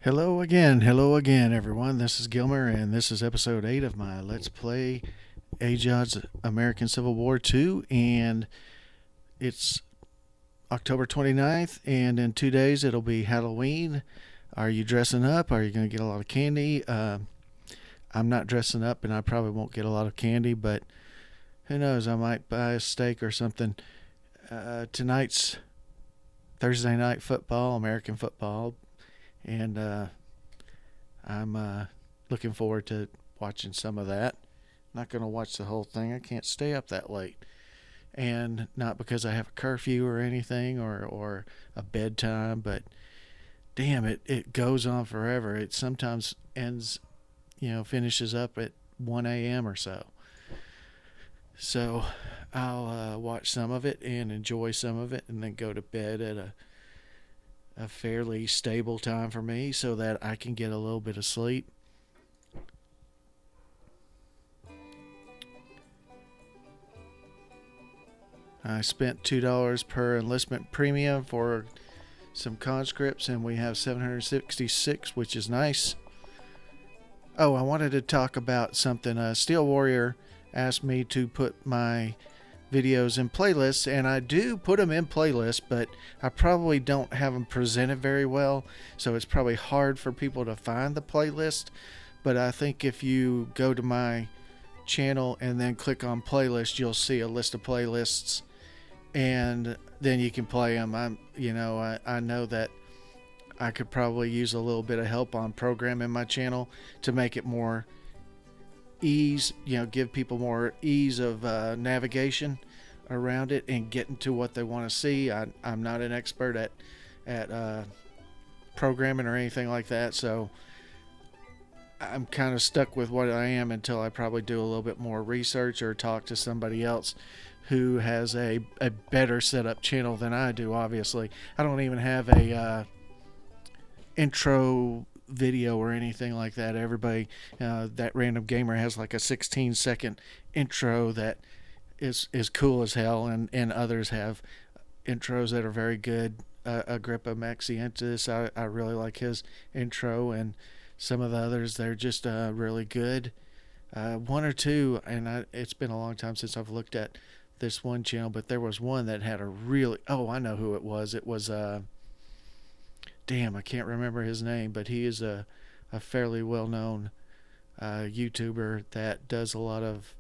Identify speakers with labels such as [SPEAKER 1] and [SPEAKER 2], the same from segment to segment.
[SPEAKER 1] Hello again, everyone. This is Gilmer, and this is episode 8 of my Let's Play Ageod's American Civil War 2. And it's October 29th, and in 2 days it'll be Halloween. Are you dressing up? Are you going to get a lot of candy? I'm not dressing up, and I probably won't get a lot of candy, but who knows? I might buy a steak or something. Tonight's Thursday night football, American football, and I'm looking forward to watching some of that. Not going to watch the whole thing. I can't stay up that late. And not because I have a curfew or anything or a bedtime, but damn, it goes on forever. It sometimes ends, finishes up at 1 a.m. or so. So I'll watch some of it and enjoy some of it and then go to bed at a fairly stable time for me so that I can get a little bit of sleep. I spent $2 per enlistment premium for some conscripts, and we have 766, which is nice. Oh, I wanted to talk about something. Steel Warrior asked me to put my videos in playlists, and I do put them in playlists, but I probably don't have them presented very well, so it's probably hard for people to find the playlist. But I think if you go to my channel and then click on playlist, you'll see a list of playlists, and then you can play them. I know that I could probably use a little bit of help on programming my channel to make it more ease, give people more ease of navigation around it and getting to what they want to see. I'm not an expert at programming or anything like that, so I'm kind of stuck with what I am until I probably do a little bit more research or talk to somebody else who has a better set up channel than I do. Obviously, I don't even have a intro video or anything like that. Everybody, that random gamer has like a 16-second intro that is cool as hell, and others have intros that are very good. Agrippa Maxientis, I really like his intro, and some of the others, they're just really good. One or two, and it's been a long time since I've looked at this one channel, but there was one that had a really, I know who it was. It was damn, I can't remember his name, but he is a fairly well known YouTuber that does a lot of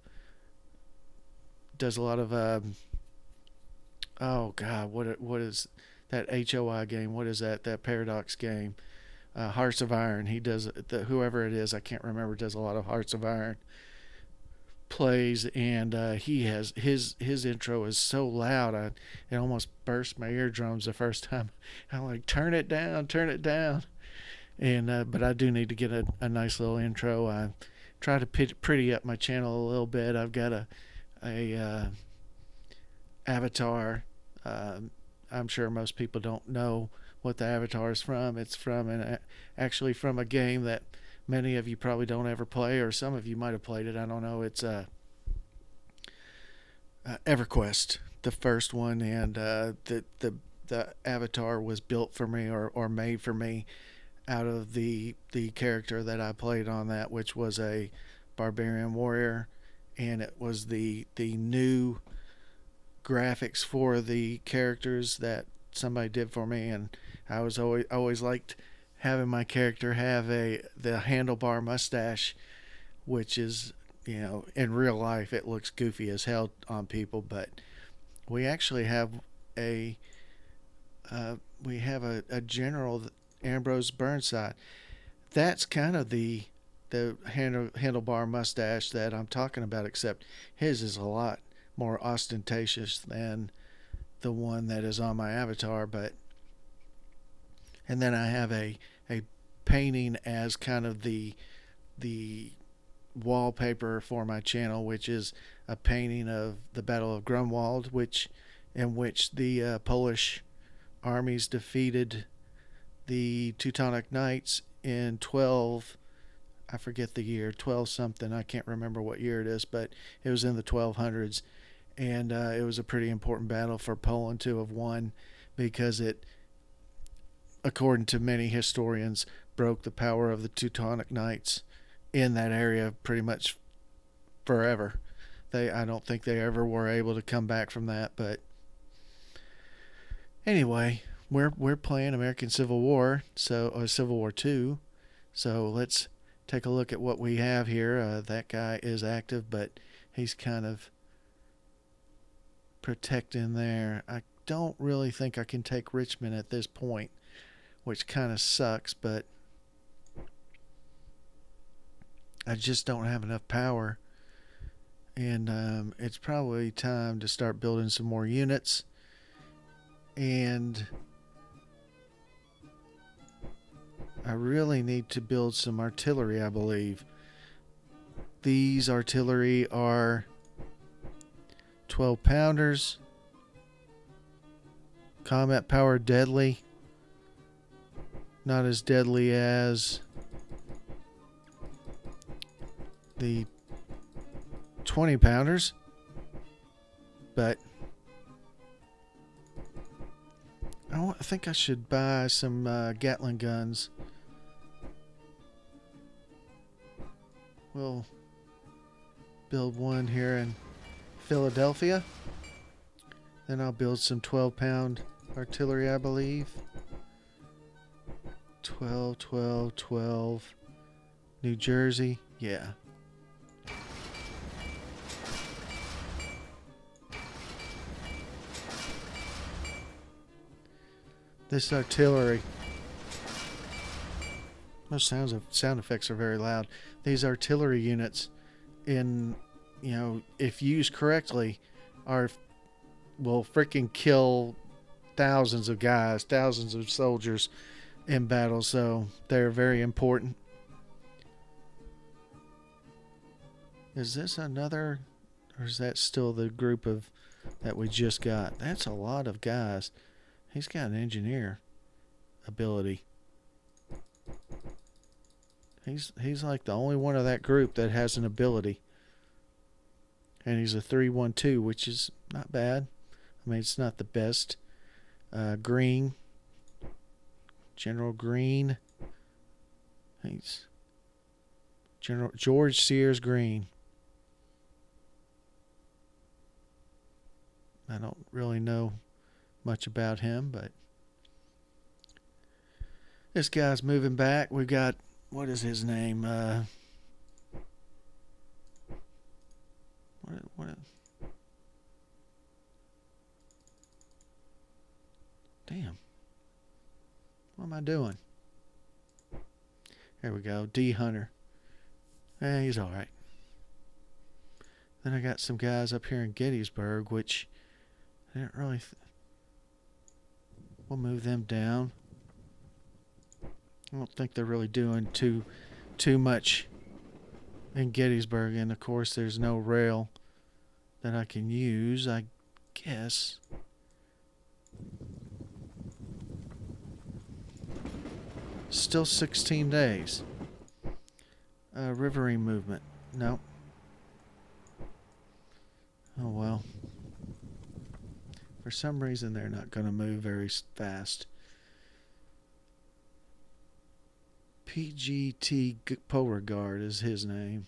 [SPEAKER 1] oh god, what is that HOI game? What is that Paradox game? Hearts of Iron. He does whoever it is, I can't remember, does a lot of Hearts of Iron plays, and he has his intro is so loud, it almost burst my eardrums the first time. I'm like, turn it down, turn it down. And but I do need to get a nice little intro. I try to pretty up my channel a little bit. I've got a avatar. I'm sure most people don't know what the avatar is from. It's actually from a game that many of you probably don't ever play, or some of you might have played it. I don't know. It's EverQuest, the first one, and the avatar was built for me or made for me out of the character that I played on that, which was a barbarian warrior, and it was the new graphics for the characters that somebody did for me, and I was always liked having my character have the handlebar mustache, which is, in real life it looks goofy as hell on people, but we actually have a a general, Ambrose Burnside. That's kind of the handlebar mustache that I'm talking about, except his is a lot more ostentatious than the one that is on my avatar. But and then I have a painting as kind of the wallpaper for my channel, which is a painting of the Battle of Grunwald, in which the Polish armies defeated the Teutonic Knights in 12, I forget the year, 12 something, I can't remember what year it is, but it was in the 1200s, and it was a pretty important battle for Poland to have won, because it, according to many historians, broke the power of the Teutonic Knights in that area pretty much forever. I don't think they ever were able to come back from that. But anyway, we're playing American Civil War, or Civil War II. So let's take a look at what we have here. That guy is active, but he's kind of protecting there. I don't really think I can take Richmond at this point, which kind of sucks, but I just don't have enough power. And it's probably time to start building some more units. And I really need to build some artillery, I believe. These artillery are 12 pounders. Combat power deadly. Not as deadly as the 20 pounders. But I think I should buy some Gatling guns. We'll build one here in Philadelphia. Then I'll build some 12-pound artillery, I believe. 12, 12, 12. New Jersey, yeah. This artillery. Most sound effects are very loud. These artillery units, if used correctly, will freaking kill thousands of guys, thousands of soldiers in battle. So they're very important. Is this another, or is that still the group of that we just got? That's a lot of guys. He's got an engineer ability. He's like the only one of that group that has an ability. And he's a 3-1-2, which is not bad. I mean, it's not the best. Green. General Green. He's General George Sears Green. I don't really know much about him, but this guy's moving back. We got, what is his name? Damn. What am I doing? There we go. D Hunter. He's alright. Then I got some guys up here in Gettysburg, which I didn't really... We'll move them down. I don't think they're really doing too much in Gettysburg. And, of course, there's no rail that I can use, I guess. Still 16 days. Riverine movement. No. Oh, well. For some reason, they're not going to move very fast. PGT Beauregard is his name.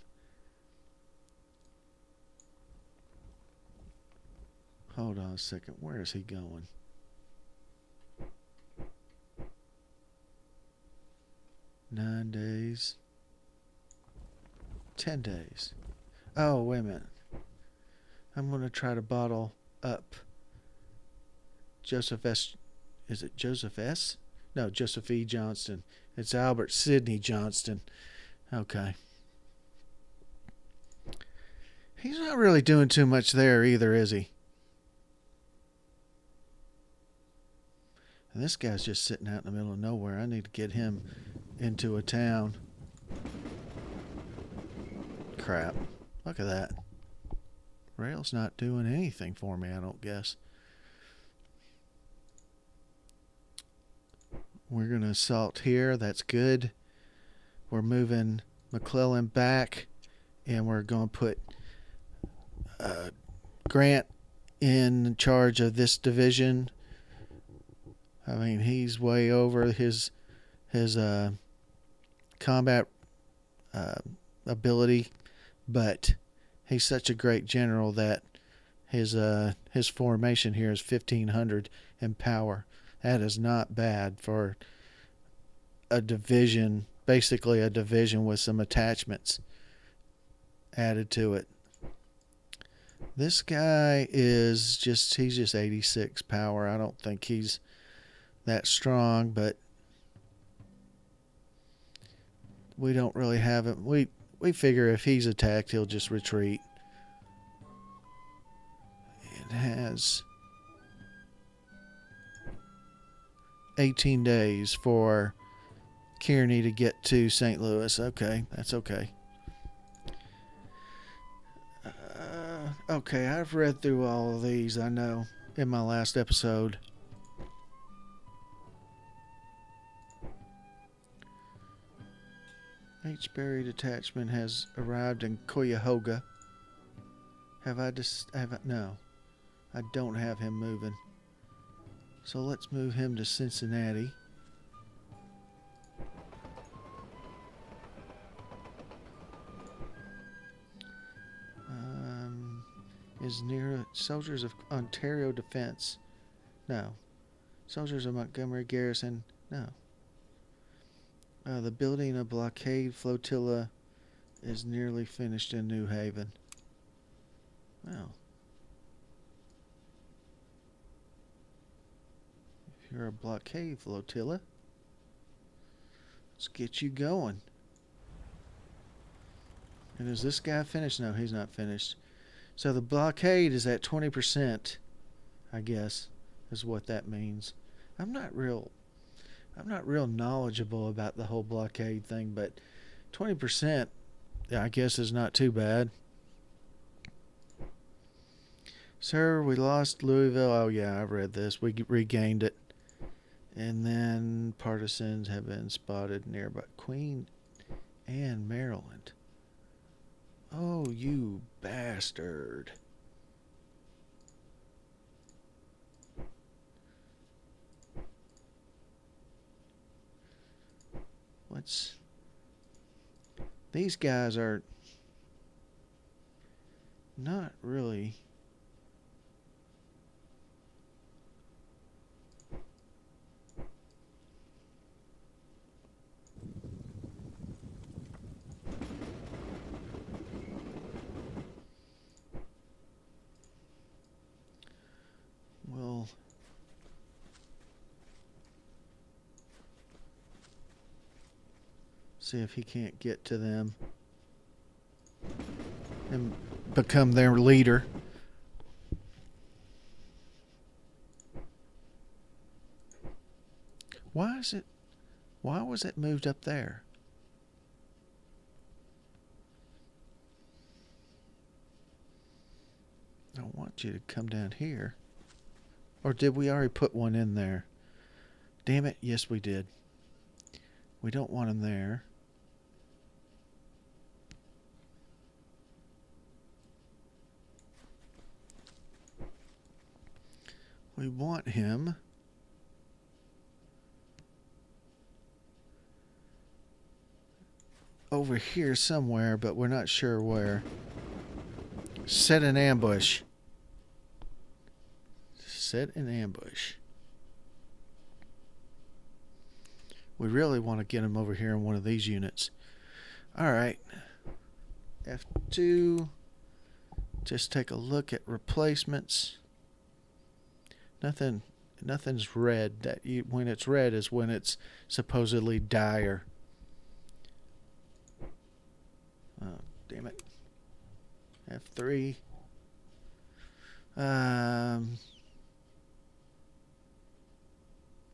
[SPEAKER 1] Hold on a second. Where is he going? Nine days. 10 days. Oh, wait a minute. I'm going to try to bottle up Joseph S. Is it Joseph S? No, Joseph E. Johnston. It's Albert Sidney Johnston. Okay. He's not really doing too much there either, is he? And this guy's just sitting out in the middle of nowhere. I need to get him into a town. Crap. Look at that. Rail's not doing anything for me, I don't guess. We're going to assault here. That's good. We're moving McClellan back, and we're going to put Grant in charge of this division. I mean, he's way over his combat uh, ability, but he's such a great general that his formation here is 1,500 in power. That is not bad for a division, basically a division with some attachments added to it. This guy he's just 86 power. I don't think he's that strong, but we don't really have him. We figure if he's attacked, he'll just retreat. It has 18 days for Kearney to get to St. Louis. Okay, that's okay. Okay, I've read through all of these, I know, in my last episode. H. Berry detachment has arrived in Cuyahoga. No, I don't have him moving. So let's move him to Cincinnati. Is near soldiers of Ontario Defense. No. Soldiers of Montgomery Garrison. No. The building a blockade flotilla is nearly finished in New Haven. Well. If you're a blockade flotilla, let's get you going. And is this guy finished? No, he's not finished. So the blockade is at 20%, I guess, is what that means. I'm not real knowledgeable about the whole blockade thing, but 20%, I guess, is not too bad. Sir, we lost Louisville. Oh yeah, I've read this. We regained it. And then partisans have been spotted nearby Queen Anne, Maryland. Oh, you bastard. These guys are not really. Well, see if he can't get to them and become their leader. Why was it moved up there? I want you to come down here. Or did we already put one in there? Damn it, yes we did. We don't want him there. We want him over here somewhere, but we're not sure where. Set an ambush. Set an ambush. We really want to get him over here in one of these units. Alright. F2. Just take a look at replacements. Nothing's red. When it's red is when it's supposedly dire. Oh, damn it. F3.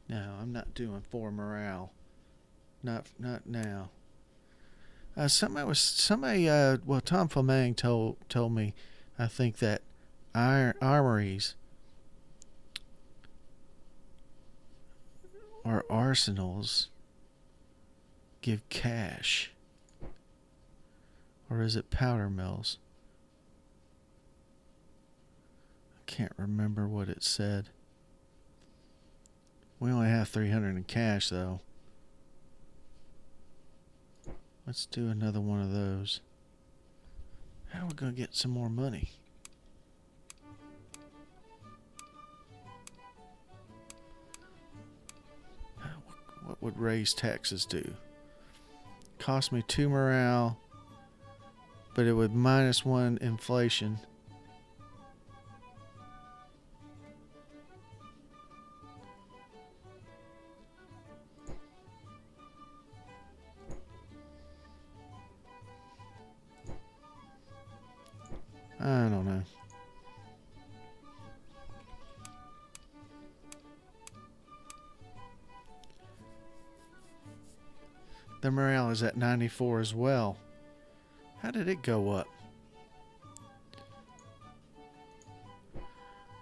[SPEAKER 1] No, I'm not doing 4 morale. Not now. Tom Fleming told me, I think that armories or arsenals give cash. Or is it powder mills? I can't remember what it said. We only have 300 in cash, though. Let's do another one of those. How are we going to get some more money? What would raise taxes do? Cost me 2 morale, but it would -1 inflation. I don't know. The morale is at 94 as well. How did it go up?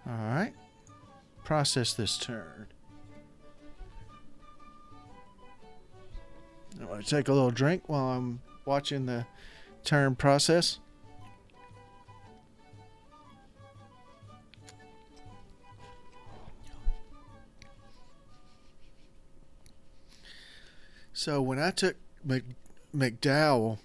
[SPEAKER 1] Alright. Process this turn. I'm going to take a little drink while I'm watching the turn process. So when I took McClellan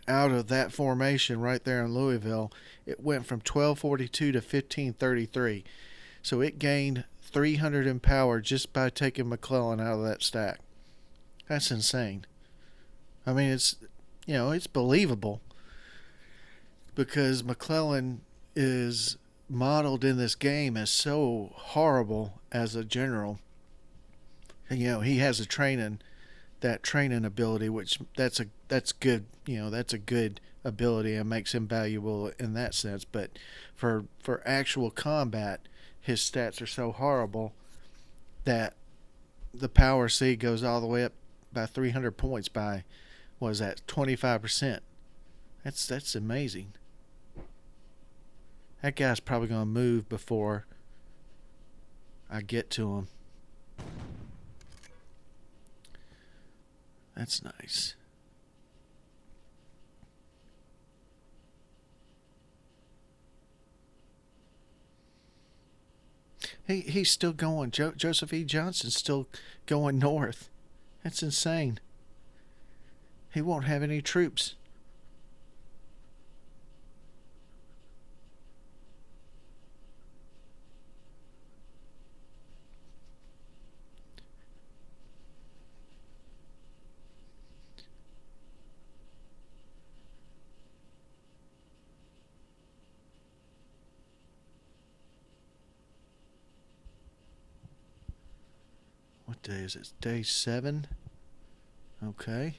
[SPEAKER 1] out of that formation right there in Louisville, it went from 1242 to 1533. So it gained 300 in power just by taking McClellan out of that stack. That's insane. I mean, it's believable because McClellan is modeled in this game as so horrible as a general. And, he has that training ability, which that's good. That's a good ability and makes him valuable in that sense. But for actual combat, his stats are so horrible that the power C goes all the way up by 300 points by, what is that, 25%. That's amazing. That guy's probably going to move before I get to him. That's nice. He's still going. Joseph E. Johnson's still going north. That's insane. He won't have any troops. What day is it? Day 7? Okay.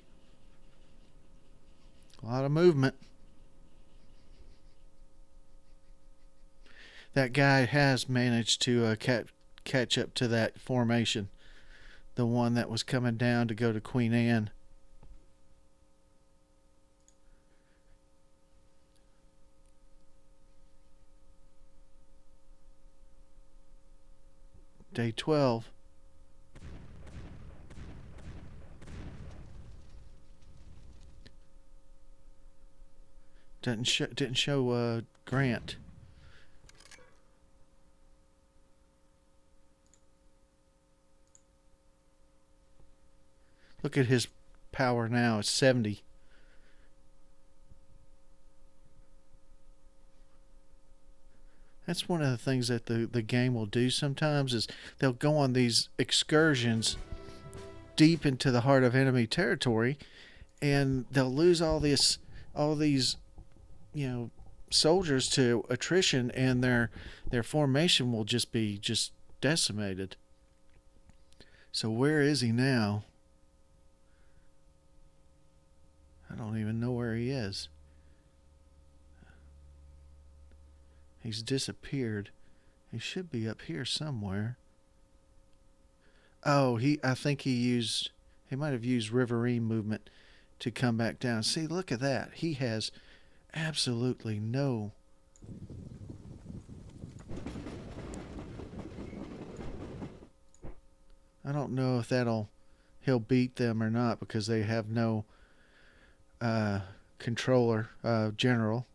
[SPEAKER 1] A lot of movement. That guy has managed to catch up to that formation. The one that was coming down to go to Queen Anne. Day 12. Didn't show Grant. Look at his power now. It's 70. That's one of the things that the game will do sometimes is they'll go on these excursions deep into the heart of enemy territory, and they'll lose all these soldiers to attrition, and their formation will just be decimated. So where is he now? I don't even know where he is. He's disappeared. He should be up here somewhere. Oh, I think he might have used Riverine movement to come back down. See, look at that. He has absolutely no... I don't know if he'll beat them or not because they have no controller general,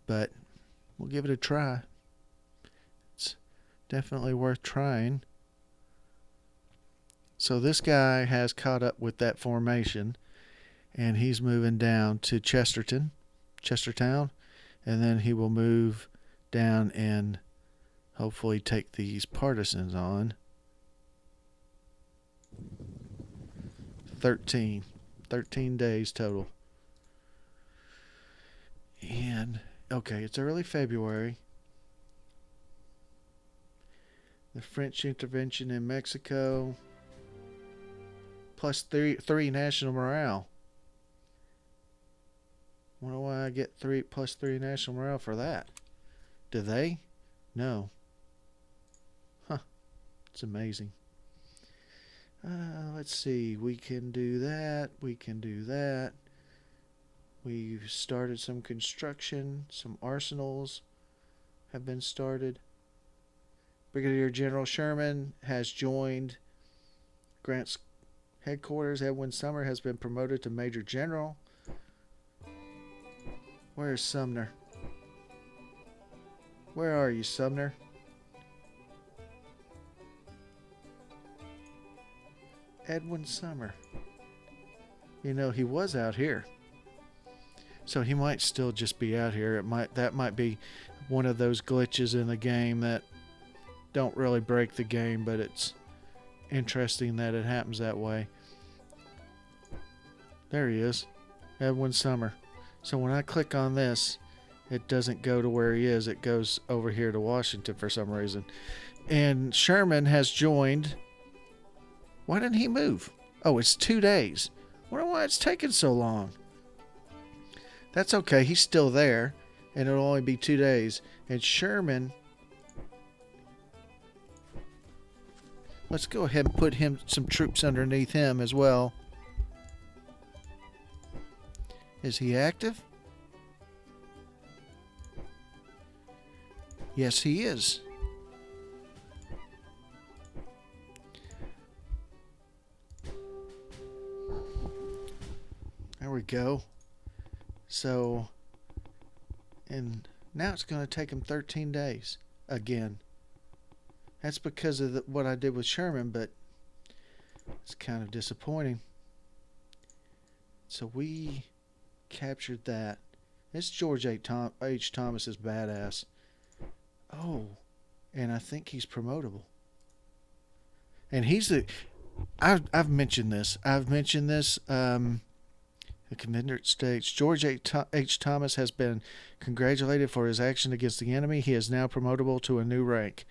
[SPEAKER 1] but we'll give it a try. It's definitely worth trying. So this guy has caught up with that formation, and he's moving down to Chestertown, and then he will move down and hopefully take these partisans on. 13 days total. And okay, it's early February. The French intervention in Mexico plus three national morale. Wonder why I get +3 national morale for that. Do they? No. Huh. It's amazing. Let's see. We can do that. We can do that. We've started some construction. Some arsenals have been started. Brigadier General Sherman has joined Grant's headquarters. Edwin Sumner has been promoted to Major General. Where's Sumner? Where are you, Sumner? Edwin Sumner. You know, he was out here. So he might still just be out here. That might be one of those glitches in the game that don't really break the game, but it's interesting that it happens that way. There he is. Edwin Sumner. So when I click on this, it doesn't go to where he is. It goes over here to Washington for some reason. And Sherman has joined. Why didn't he move? Oh, it's 2 days. I wonder why it's taking so long. That's okay. He's still there. And it'll only be 2 days. And Sherman... Let's go ahead and put some troops underneath him as well. Is he active? Yes, he is. There we go. So, and now it's going to take him 13 days again. That's because of what I did with Sherman, but it's kind of disappointing. So we captured that. It's George H. Thomas is badass. Oh, and I think he's promotable. And he's the... I've mentioned this. The Confederate States. George H. Thomas has been congratulated for his action against the enemy. He is now promotable to a new rank.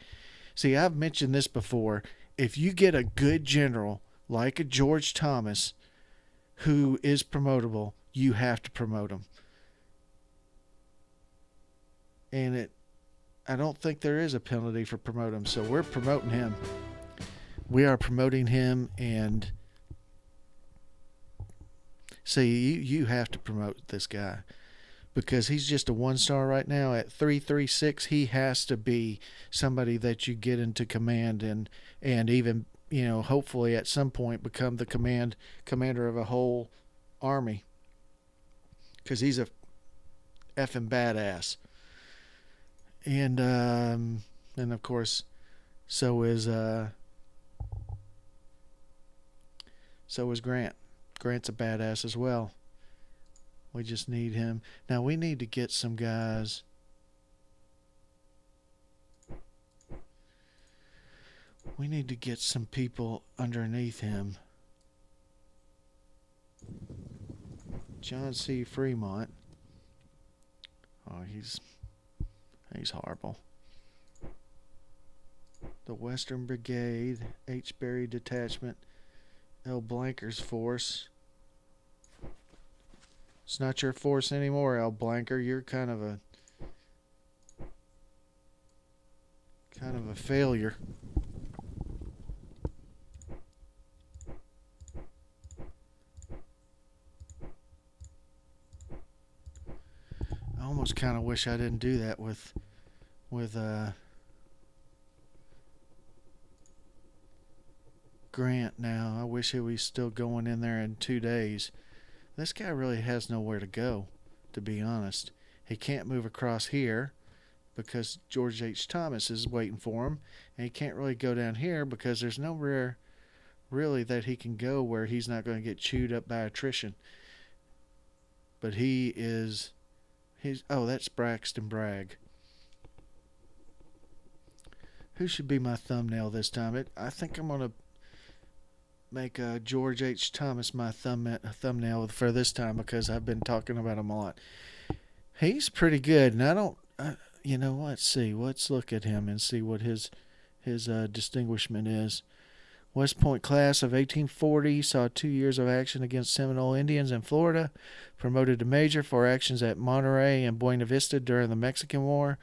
[SPEAKER 1] See, I've mentioned this before. If you get a good general like a George Thomas who is promotable, you have to promote him. And I don't think there is a penalty for promoting him, so we're promoting him. We are promoting him, and see, you have to promote this guy because he's just a 1-star right now at 336. He has to be somebody that you get into command and even, you know, hopefully at some point become the commander of a whole army, because he's a effing badass. And of course, so is Grant. Grant's a badass as well. We just need him. Now we need to get some guys. We need to get some people underneath him. John C. Fremont. Oh, he's horrible. The Western Brigade, H. Berry Detachment, L. Blanker's force. It's not your force anymore, L. Blanker. You're kind of a failure. I almost kind of wish I didn't do that with Grant now. I wish he was still going in there in 2 days. This guy really has nowhere to go, to be honest. He can't move across here because George H. Thomas is waiting for him, and he can't really go down here because there's no really that he can go where he's not going to get chewed up by attrition. But that's Braxton Bragg. Who should be my thumbnail this time? I think I'm going to make George H. Thomas my thumbnail for this time because I've been talking about him a lot. He's pretty good, and I don't. Let's see. Let's look at him and see what his distinguishment is. West Point class of 1840 saw 2 years of action against Seminole Indians in Florida. Promoted to major for actions at Monterey and Buena Vista during the Mexican War.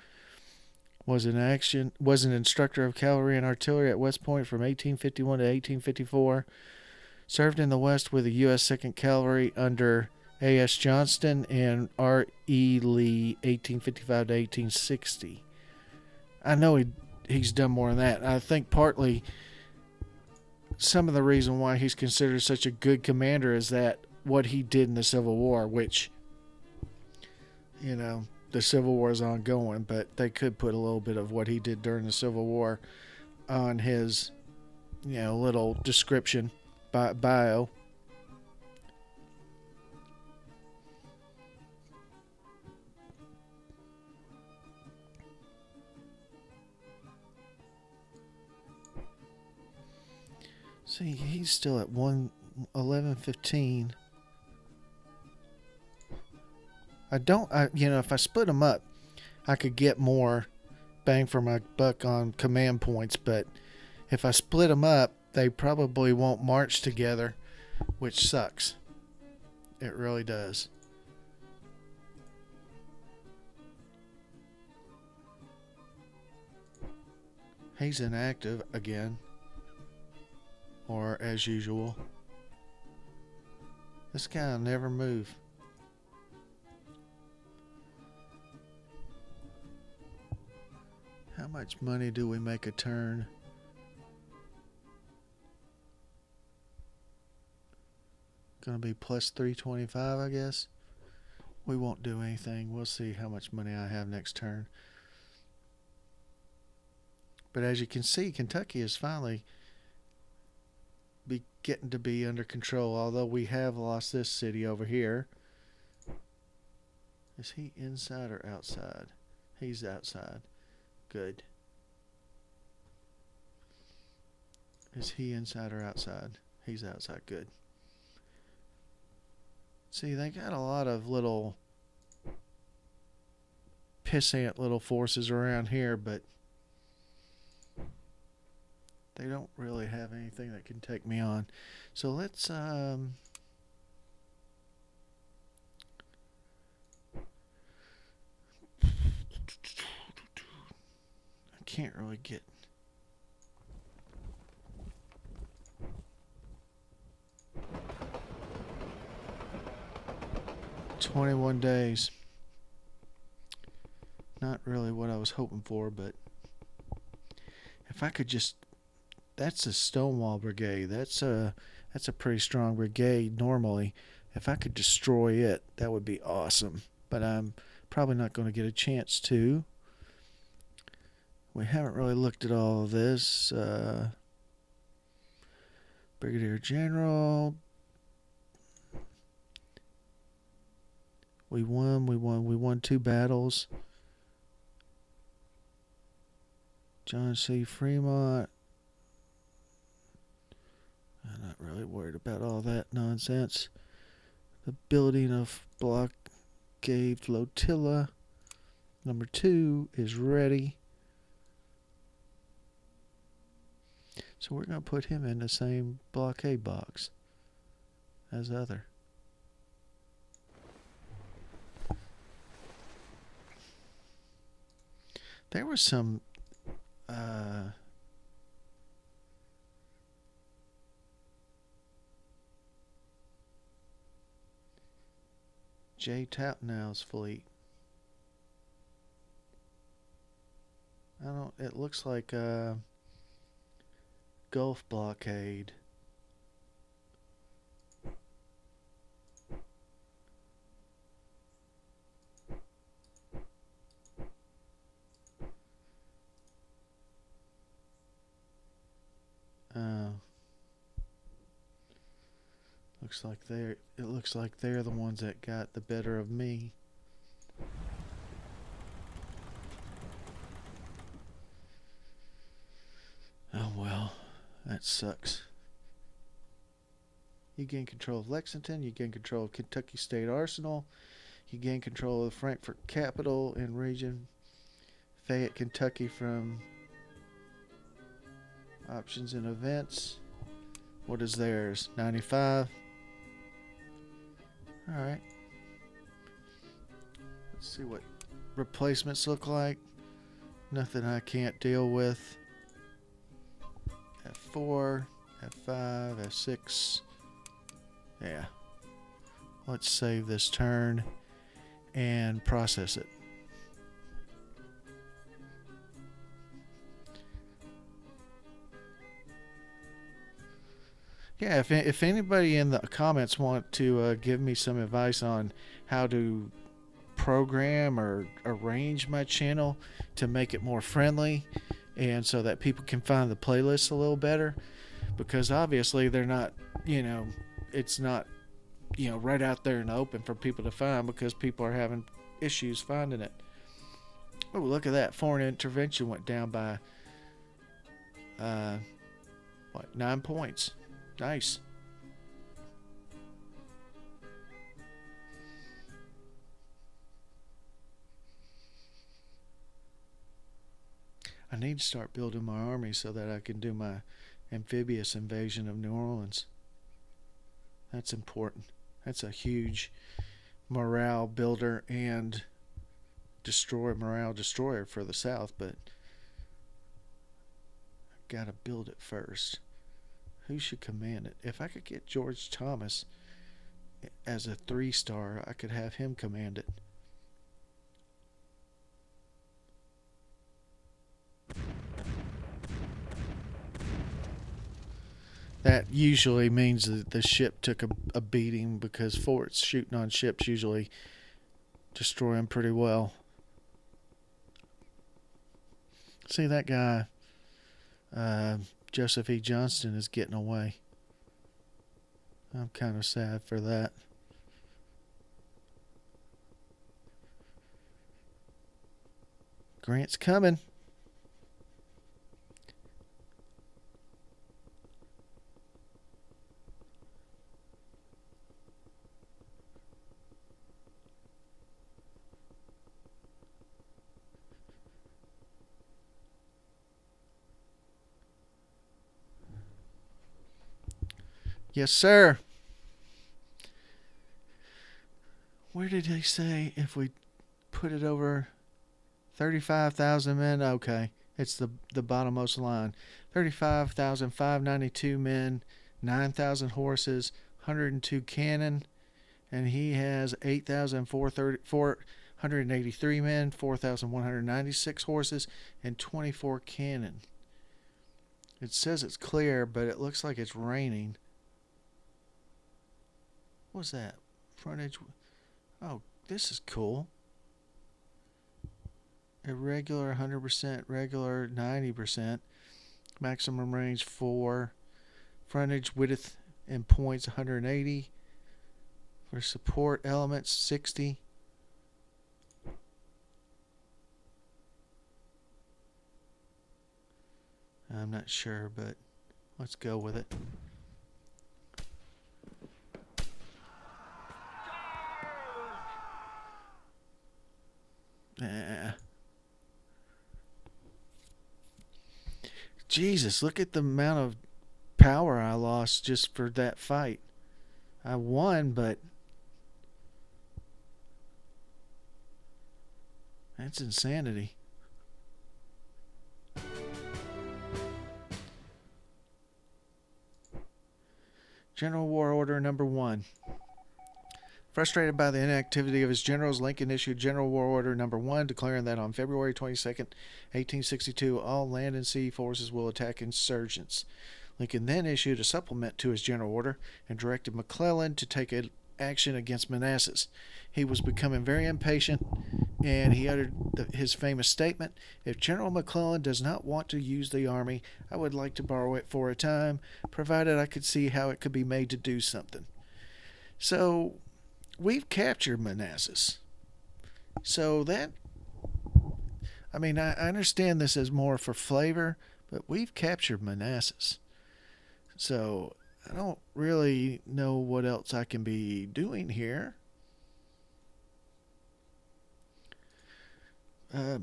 [SPEAKER 1] Was an instructor of cavalry and artillery at West Point from 1851 to 1854. Served in the West with the U.S. 2nd Cavalry under A.S. Johnston and R.E. Lee, 1855 to 1860. I know he's done more than that. I think partly some of the reason why he's considered such a good commander is that what he did in the Civil War, which, the Civil War is ongoing, but they could put a little bit of what he did during the Civil War on his, little description, bio. See, he's still at 1115. If I split them up, I could get more bang for my buck on command points, but if I split them up, they probably won't march together, which sucks. It really does. He's inactive again. Or as usual. This guy will never move. How much money do we make a turn? Gonna be plus 325, I guess. We won't do anything. We'll see how much money I have next turn. But as you can see, Kentucky is finally getting to be under control, although we have lost this city over here. Is he inside or outside? He's outside. Good. Is he inside or outside? He's outside. Good. See, they got a lot of little pissant little forces around here, but they don't really have anything that can take me on. So let's I can't really get 21 days. Not really what I was hoping for, but if I could just, that's a Stonewall Brigade. That's a pretty strong brigade normally. If I could destroy it, that would be awesome. But I'm probably not going to get a chance to. We haven't really looked at all of this. Brigadier General. We won 2 battles. John C. Fremont. I'm not really worried about all that nonsense. The building of blockade flotilla number 2 is ready. So we're going to put him in the same blockade box as the other. There was some J. Tapnow's fleet. It looks like Gulf blockade. It looks like they're the ones that got the better of me. Oh well, that sucks. You gain control of Lexington. You gain control of Kentucky State Arsenal. You gain control of the Frankfort Capital and region. Fayette, Kentucky from options and events. What is theirs? 95. Alright. Let's see what replacements look like. Nothing I can't deal with. F4, F5, F6. Yeah. Let's save this turn and process it. Yeah, if anybody in the comments want to give me some advice on how to program or arrange my channel to make it more friendly and so that people can find the playlist a little better, because obviously they're not, it's not, right out there in the open for people to find because people are having issues finding it. Oh, look at that. Foreign intervention went down by 9 points. Nice. I need to start building my army so that I can do my amphibious invasion of New Orleans. That's important. That's a huge morale builder and morale destroyer for the South, but I've got to build it first. Who should command it? If I could get George Thomas as a 3-star, I could have him command it. That usually means that the ship took a beating, because forts shooting on ships usually destroy them pretty well. See, that guy, Joseph E. Johnston, is getting away. I'm kind of sad for that. Grant's coming. Yes, sir. Where did he say if we put it over 35,000 men? Okay, it's the bottommost line. 35,592 men, 9,000 horses, 102 cannon, and he has 8,483 men, 4,196 horses, and 24 cannon. It says it's clear, but it looks like it's raining. What's that? Frontage. Oh, this is cool. Irregular 100%, regular 90%. Maximum range 4. Frontage, width, and points 180. For support elements 60. I'm not sure, but let's go with it. Jesus, look at the amount of power I lost just for that fight. I won, but that's insanity. General War Order number 1. Frustrated by the inactivity of his generals, Lincoln issued General War Order number 1, declaring that on February 22nd, 1862, all land and sea forces will attack insurgents. Lincoln then issued a supplement to his general order and directed McClellan to take action against Manassas. He was becoming very impatient, and he uttered his famous statement, "If General McClellan does not want to use the army, I would like to borrow it for a time, provided I could see how it could be made to do something." So we've captured Manassas. So that, I mean, I understand this is more for flavor, but we've captured Manassas. So I don't really know what else I can be doing here. Uh,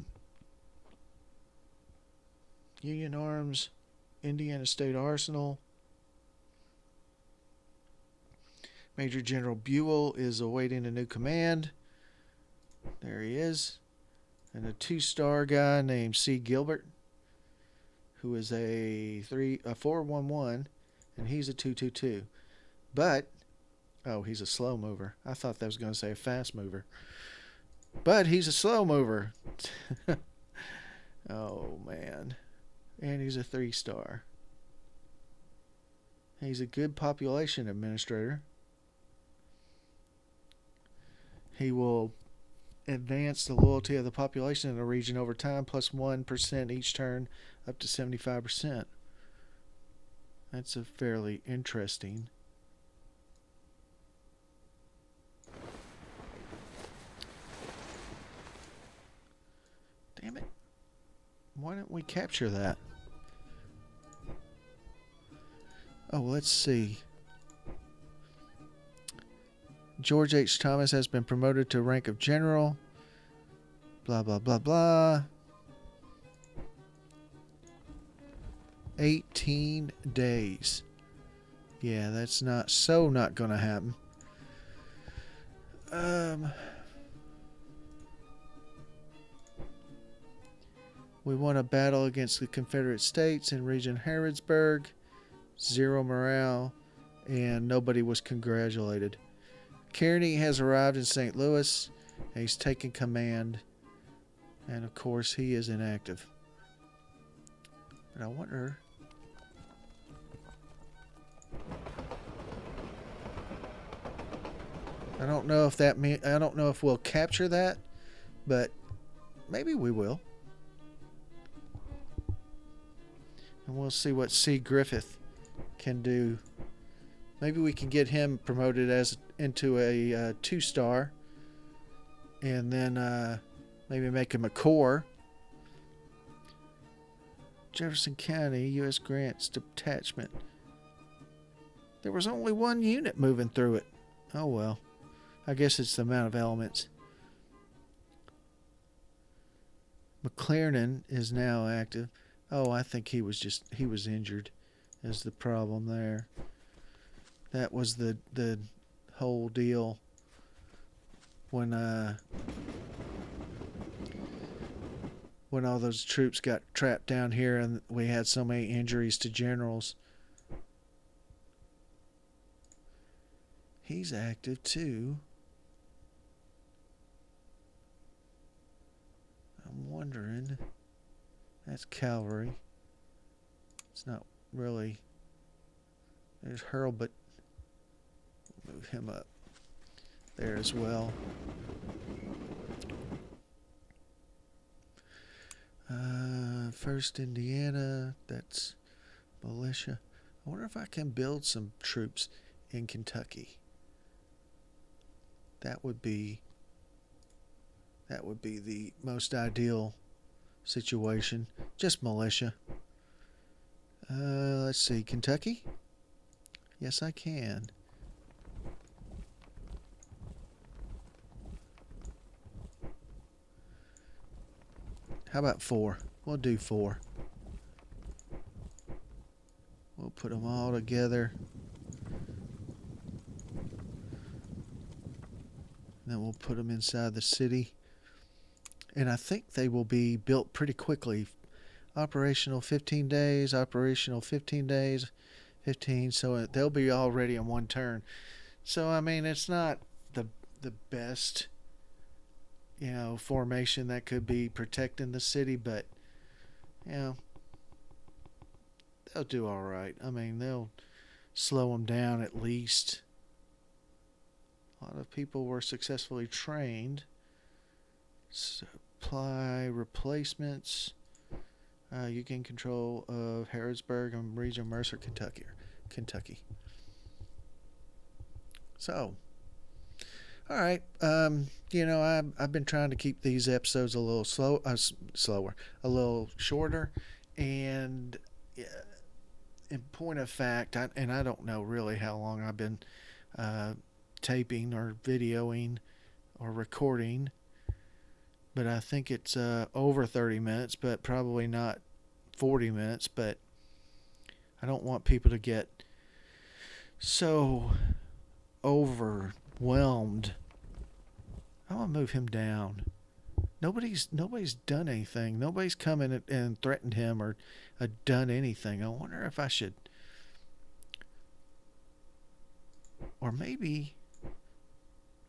[SPEAKER 1] Union Arms, Indiana State Arsenal. Major General Buell is awaiting a new command. There he is. And a 2-star guy named C. Gilbert, who is a 411, and he's a 222. But he's a slow mover. I thought that was going to say a fast mover. But he's a slow mover. Oh man. And he's a 3-star. He's a good population administrator. He will advance the loyalty of the population in the region over time, plus 1% each turn, up to 75%. That's a fairly interesting. Damn it. Why don't we capture that? Oh, let's see. George H. Thomas has been promoted to rank of general. Blah, blah, blah, blah. 18 days. Yeah, that's not going to happen. We won a battle against the Confederate States in region Harrodsburg. 0 morale, and nobody was congratulated. Kearney has arrived in St. Louis, and he's taken command. And of course, he is inactive. But I wonder. I don't know if we'll capture that, but maybe we will. And we'll see what C. Griffith can do. Maybe we can get him promoted into a 2-star, and then maybe make him a corps. Jefferson County, U.S. Grants Detachment. There was only one unit moving through it. Oh well. I guess it's the amount of elements. McClernand is now active. Oh, I think he was injured is the problem there. That was the whole deal when all those troops got trapped down here and we had so many injuries to generals. He's active too. I'm wondering. That's cavalry. It's not really. There's Hurlbut. Move him up there as well. First Indiana. That's militia. I wonder if I can build some troops in Kentucky. That would be the most ideal situation. Just militia. Let's see. Kentucky? Yes, I can. How about 4? We'll do 4. We'll put them all together. Then we'll put them inside the city. And I think they will be built pretty quickly. Operational 15 days, operational 15 days, 15. So they'll be all ready in one turn. So, I mean, it's not the best, formation that could be protecting the city, but, they'll do all right. I mean, they'll slow them down at least. A lot of people were successfully trained. Supply replacements. You gain control of Harrodsburg and region Mercer, Kentucky. So, All right. I've been trying to keep these episodes a little slower, a little shorter, and yeah, in point of fact, I don't know really how long I've been uh, taping or videoing or recording, but I think it's over 30 minutes, but probably not 40 minutes. But I don't want people to get so overwhelmed. I'm gonna move him down. Nobody's done anything. Nobody's come in and threatened him or done anything. I wonder if I should, or maybe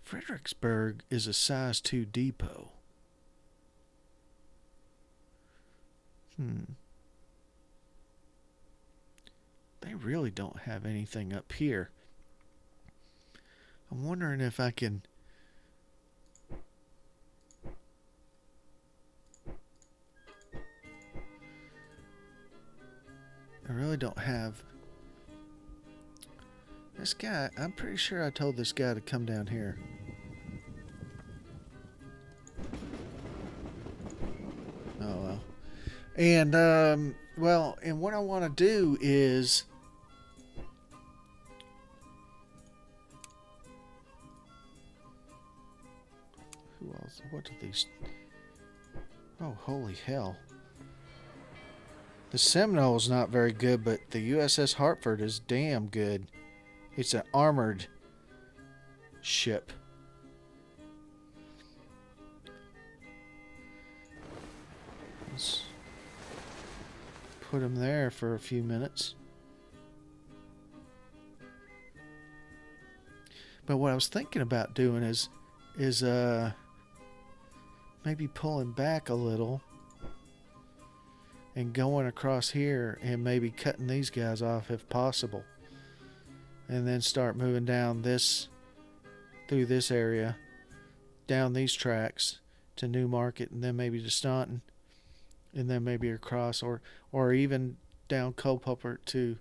[SPEAKER 1] Fredericksburg is a size 2 depot. Hmm. They really don't have anything up here. I'm wondering if I can. I really don't have. This guy, I'm pretty sure I told this guy to come down here. Oh well. And and what I want to do is who else? What are these? Oh, holy hell! The Seminole's not very good, but the USS Hartford is damn good. It's an armored ship. Let's put him there for a few minutes. But what I was thinking about doing is maybe pulling back a little and going across here and maybe cutting these guys off if possible. And then start moving down this through this area, down these tracks to Newmarket, and then maybe to Staunton, and then maybe across, or even down Culpeper to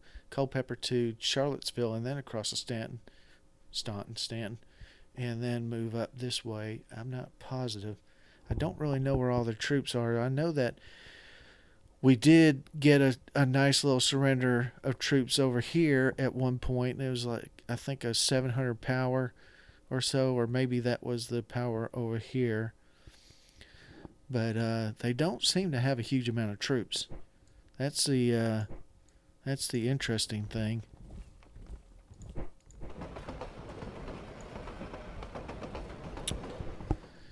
[SPEAKER 1] Charlottesville, and then across to Stanton, and then move up this way. I'm not positive. I don't really know where all the troops are. I know that we did get a nice little surrender of troops over here at one point. It was like, I think, a 700 power or so, or maybe that was the power over here. But they don't seem to have a huge amount of troops. That's the interesting thing.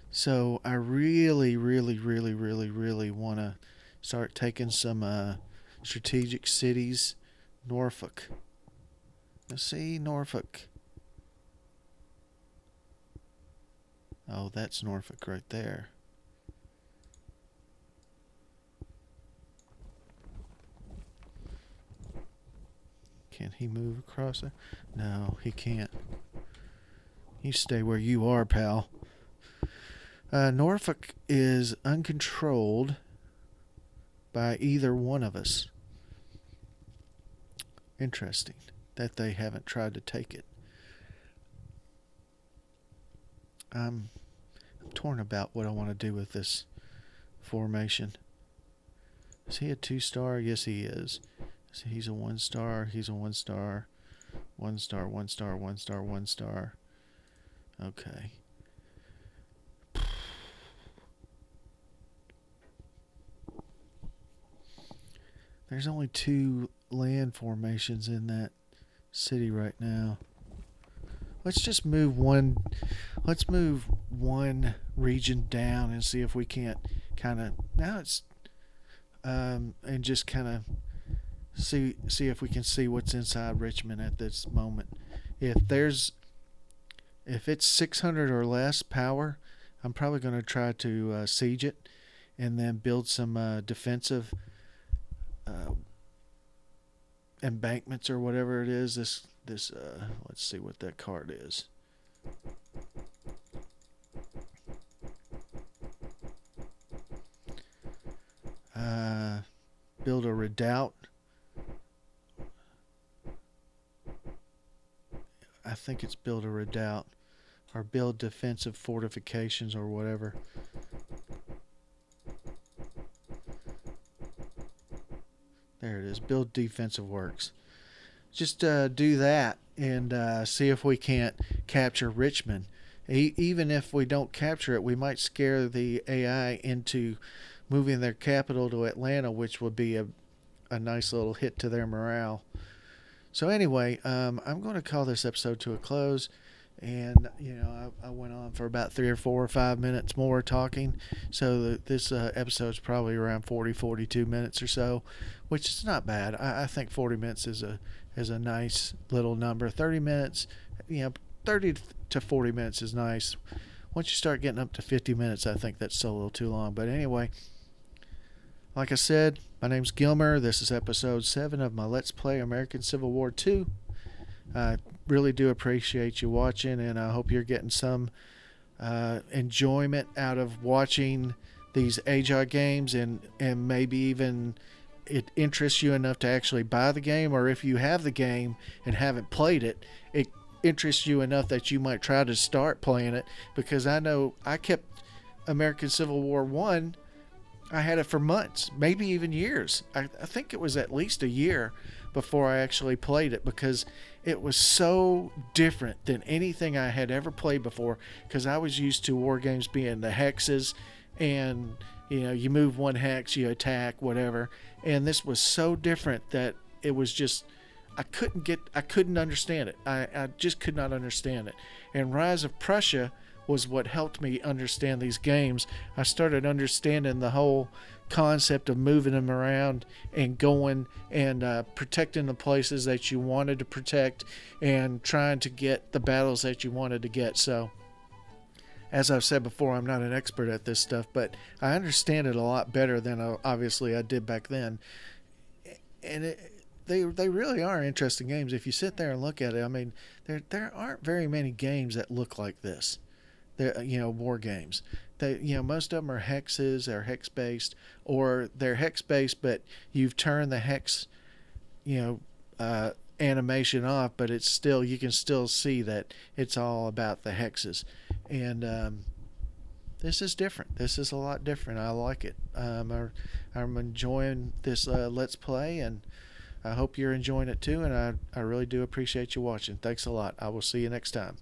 [SPEAKER 1] So I really, really, really, really, really want to start taking some strategic cities. Norfolk. Let's see, Norfolk. Oh, that's Norfolk right there. Can he move across there? No, he can't. You stay where you are, pal. Norfolk is uncontrolled by either one of us. Interesting that they haven't tried to take it. I'm torn about what I want to do with this formation. Is he a 2-star? Yes, he is. So he's a 1-star. He's a 1-star. 1-star, 1-star, 1-star, 1-star. Okay. There's only 2 land formations in that city right now. Let's just move one. Let's move one region down and see if we can't kind of now it's and just kind of see if we can see what's inside Richmond at this moment. If it's 600 or less power, I'm probably going to try to siege it and then build some defensive embankments or whatever it is. This let's see what that card is. Build a redoubt. I think it's build a redoubt or build defensive fortifications or whatever. There it is. Build defensive works. Just do that and see if we can't capture Richmond. Even if we don't capture it, we might scare the AI into moving their capital to Atlanta, which would be a nice little hit to their morale. So anyway, I'm going to call this episode to a close. And I went on for about 3 or 4 or 5 minutes more talking, so this episode's probably around 42 minutes or so, which is not bad. I think 40 minutes is a nice little number. 30 minutes, 30 to 40 minutes is nice. Once you start getting up to 50 minutes, I think that's still a little too long. But anyway, like I said, my name's Gilmer. This is episode 7 of my Let's Play American Civil War 2. I really do appreciate you watching, and I hope you're getting some enjoyment out of watching these Ageod games, and maybe even it interests you enough to actually buy the game, or if you have the game and haven't played it, it interests you enough that you might try to start playing it, because I know I kept American Civil War 1. I had it for months, maybe even years. I think it was at least a year before I actually played it, because it was so different than anything I had ever played before, because I was used to war games being the hexes, and you move one hex, you attack, whatever, and this was so different that it was just I couldn't understand it. I just could not understand it. And Rise of Prussia was what helped me understand these games. I started understanding the whole concept of moving them around and going and protecting the places that you wanted to protect and trying to get the battles that you wanted to get. So, as I've said before, I'm not an expert at this stuff, but I understand it a lot better than obviously I did back then. And they really are interesting games if you sit there and look at it. I mean, there aren't very many games that look like this. War games. Most of them are hexes or hex based, or they're hex based, but you've turned the hex, animation off, but it's still, you can still see that it's all about the hexes. And this is different. This is a lot different. I like it. I'm enjoying this Let's Play, and I hope you're enjoying it too. And I really do appreciate you watching. Thanks a lot. I will see you next time.